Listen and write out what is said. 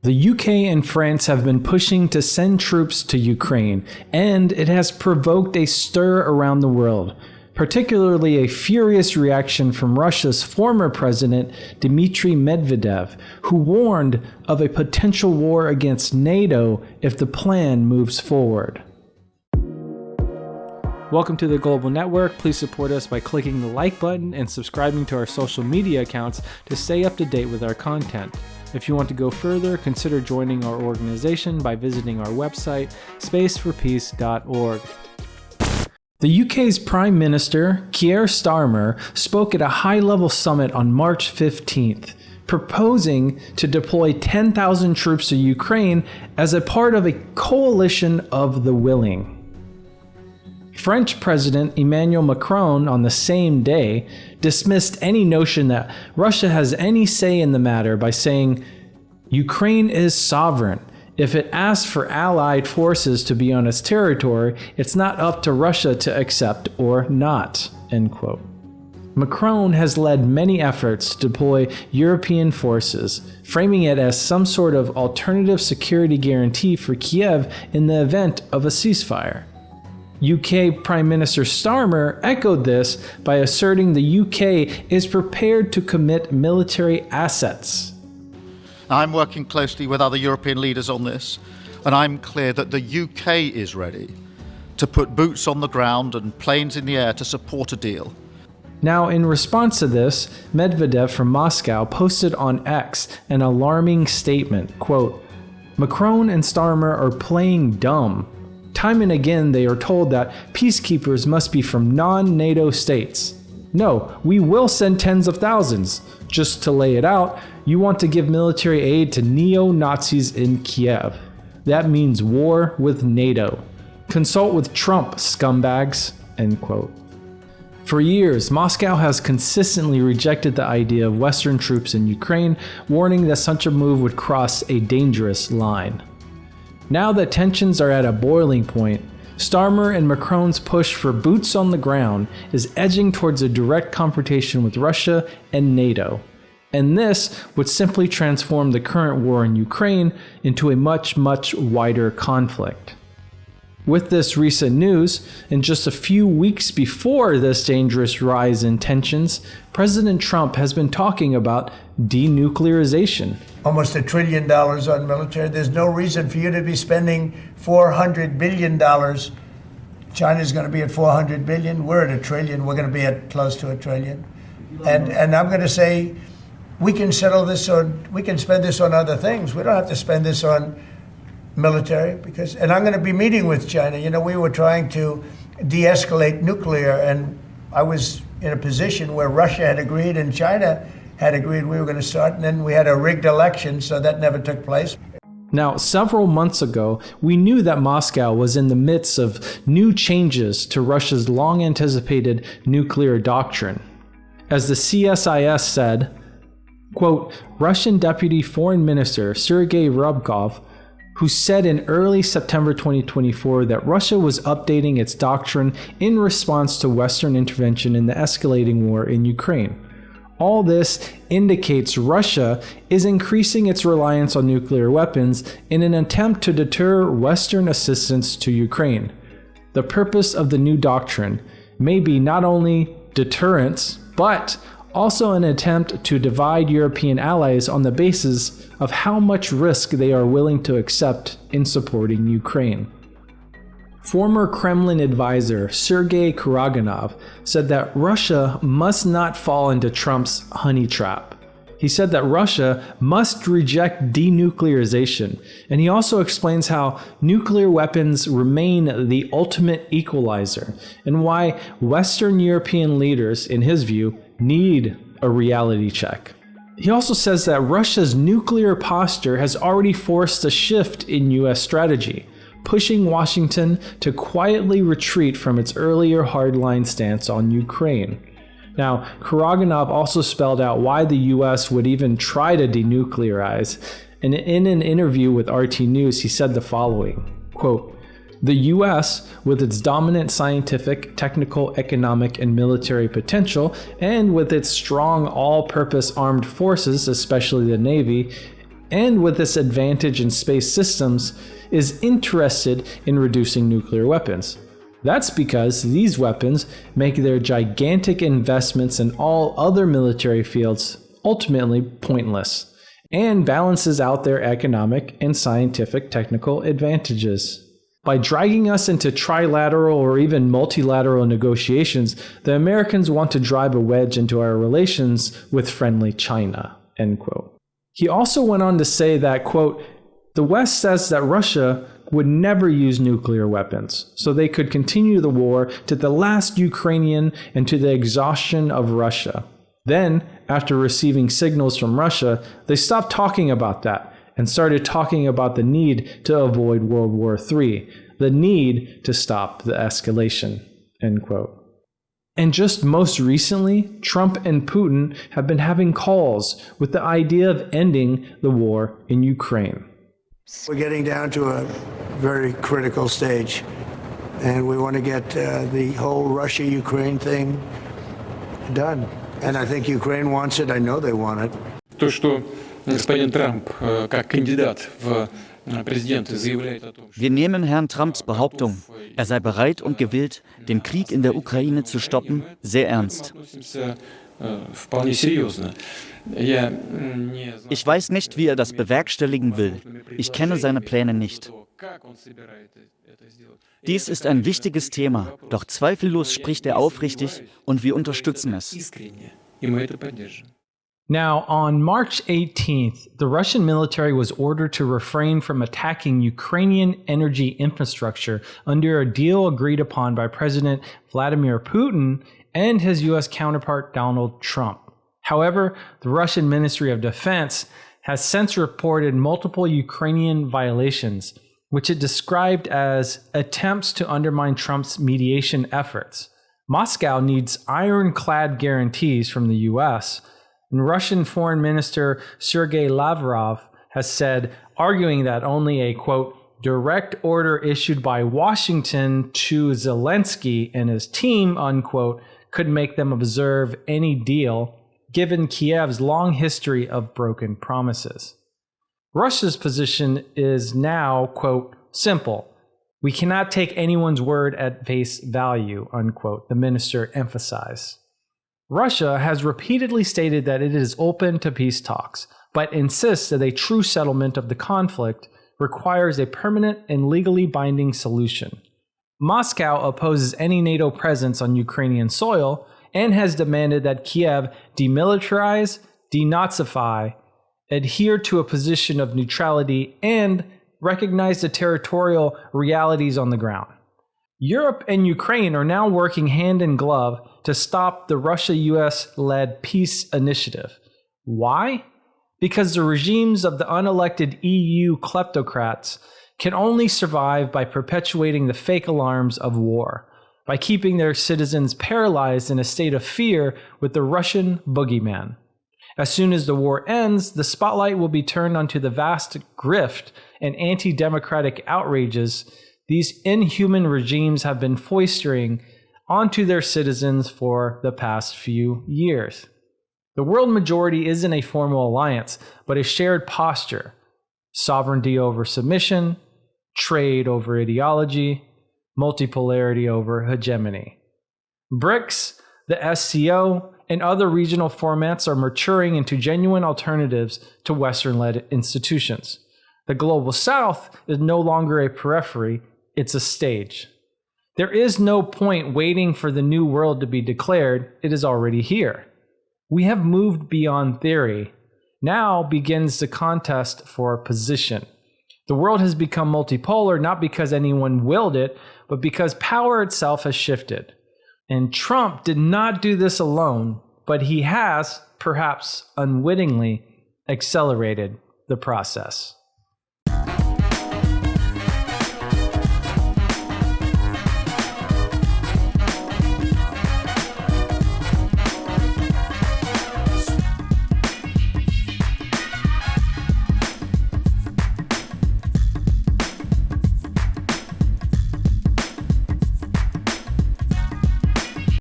The UK and France have been pushing to send troops to Ukraine, and it has provoked a stir around the world, particularly a furious reaction from Russia's former president, Dmitry Medvedev, who warned of a potential war against NATO if the plan moves forward. Welcome to the Global Network. Please support us by clicking the like button and subscribing to our social media accounts to stay up to date with our content. If you want to go further, consider joining our organization by visiting our website, spaceforpeace.org. The UK's Prime Minister, Keir Starmer, spoke at a high-level summit on March 15th, proposing to deploy 10,000 troops to Ukraine as a part of a coalition of the willing. French President Emmanuel Macron, on the same day, dismissed any notion that Russia has any say in the matter by saying, "Ukraine is sovereign. If it asks for allied forces to be on its territory, it's not up to Russia to accept or not." End quote. Macron has led many efforts to deploy European forces, framing it as some sort of alternative security guarantee for Kiev in the event of a ceasefire. UK Prime Minister Starmer echoed this by asserting the UK is prepared to commit military assets. I'm working closely with other European leaders on this, and I'm clear that the UK is ready to put boots on the ground and planes in the air to support a deal. Now, in response to this, Medvedev from Moscow posted on X an alarming statement, quote, "Macron and Starmer are playing dumb. Time and again they are told that peacekeepers must be from non-NATO states. No, we will send tens of thousands. Just to lay it out, you want to give military aid to neo-Nazis in Kiev. That means war with NATO. Consult with Trump, scumbags." End quote. For years, Moscow has consistently rejected the idea of Western troops in Ukraine, warning that such a move would cross a dangerous line. Now that tensions are at a boiling point, Starmer and Macron's push for boots on the ground is edging towards a direct confrontation with Russia and NATO. And this would simply transform the current war in Ukraine into a much, much wider conflict. With this recent news, and just a few weeks before this dangerous rise in tensions, President Trump has been talking about denuclearization. Almost $1 trillion on military. There's no reason for you to be spending $400 billion. China's going to be at $400 billion. We're at $1 trillion. We're going to be at close to $1 trillion. And I'm going to say, we can settle this we can spend this on other things. We don't have to spend this on military and I'm going to be meeting with China. You know, we were trying to de-escalate nuclear, and I was in a position where Russia had agreed and China had agreed we were going to start, and then we had a rigged election, so that never took place. Now, several months ago, we knew that Moscow was in the midst of new changes to Russia's long-anticipated nuclear doctrine. As the CSIS said, quote, Russian Deputy Foreign Minister Sergei Ryabkov, who said in early September 2024 that Russia was updating its doctrine in response to Western intervention in the escalating war in Ukraine. All this indicates Russia is increasing its reliance on nuclear weapons in an attempt to deter Western assistance to Ukraine. The purpose of the new doctrine may be not only deterrence, but also an attempt to divide European allies on the basis of how much risk they are willing to accept in supporting Ukraine. Former Kremlin advisor Sergei Karaganov said that Russia must not fall into Trump's honey trap. He said that Russia must reject denuclearization, and he also explains how nuclear weapons remain the ultimate equalizer, and why Western European leaders, in his view, need a reality check. He also says that Russia's nuclear posture has already forced a shift in US strategy, pushing Washington to quietly retreat from its earlier hardline stance on Ukraine. Now, Karaganov also spelled out why the US would even try to denuclearize, and in an interview with RT News, he said the following, quote, "The US, with its dominant scientific, technical, economic, and military potential, and with its strong all-purpose armed forces, especially the Navy, and with this advantage in space systems, is interested in reducing nuclear weapons. That's because these weapons make their gigantic investments in all other military fields ultimately pointless, and balances out their economic and scientific technical advantages. By dragging us into trilateral or even multilateral negotiations, the Americans want to drive a wedge into our relations with friendly China, end quote. He also went on to say that, quote, the West says that Russia would never use nuclear weapons, so they could continue the war to the last Ukrainian and to the exhaustion of Russia. Then, after receiving signals from Russia, they stopped talking about that and started talking about the need to avoid World War III, the need to stop the escalation, end quote. And just most recently, Trump and Putin have been having calls with the idea of ending the war in Ukraine. We're getting down to a very critical stage, and we want to get the whole Russia-Ukraine thing done. And I think Ukraine wants it. I know they want it. То, что господин Трамп как кандидат в президенты заявляет о том, Wir nehmen Herrn Trumps Behauptung, er sei bereit und gewillt, den Krieg in der Ukraine zu stoppen, sehr ernst. вполне серьезно. Ich weiß nicht, wie er das bewerkstelligen will. Ich kenne seine Pläne nicht. Dies ist ein wichtiges Thema, doch zweifellos spricht er aufrichtig und wir unterstützen es. Now, on March 18th, the Russian military was ordered to refrain from attacking Ukrainian energy infrastructure under a deal agreed upon by President Vladimir Putin and his U.S. counterpart Donald Trump. However, the Russian Ministry of Defense has since reported multiple Ukrainian violations, which it described as attempts to undermine Trump's mediation efforts. Moscow needs ironclad guarantees from the U.S., and Russian Foreign Minister Sergei Lavrov has said, arguing that only a, quote, direct order issued by Washington to Zelensky and his team, unquote, could make them observe any deal, given Kiev's long history of broken promises. Russia's position is now, quote, simple. We cannot take anyone's word at face value, unquote, the minister emphasized. Russia has repeatedly stated that it is open to peace talks, but insists that a true settlement of the conflict requires a permanent and legally binding solution. Moscow opposes any NATO presence on Ukrainian soil and has demanded that Kiev demilitarize, denazify, adhere to a position of neutrality, and recognize the territorial realities on the ground. Europe and Ukraine are now working hand in glove to stop the Russia-US-led peace initiative. Why? Because the regimes of the unelected EU kleptocrats can only survive by perpetuating the fake alarms of war, by keeping their citizens paralyzed in a state of fear with the Russian boogeyman. As soon as the war ends, the spotlight will be turned onto the vast grift and anti-democratic outrages these inhuman regimes have been foisting onto their citizens for the past few years. The world majority isn't a formal alliance, but a shared posture. Sovereignty over submission, trade over ideology, multipolarity over hegemony. BRICS, the SCO, and other regional formats are maturing into genuine alternatives to Western-led institutions. The Global South is no longer a periphery, it's a stage. There is no point waiting for the new world to be declared, it is already here. We have moved beyond theory. Now begins the contest for position. The world has become multipolar not because anyone willed it, but because power itself has shifted. And Trump did not do this alone, but he has, perhaps unwittingly, accelerated the process.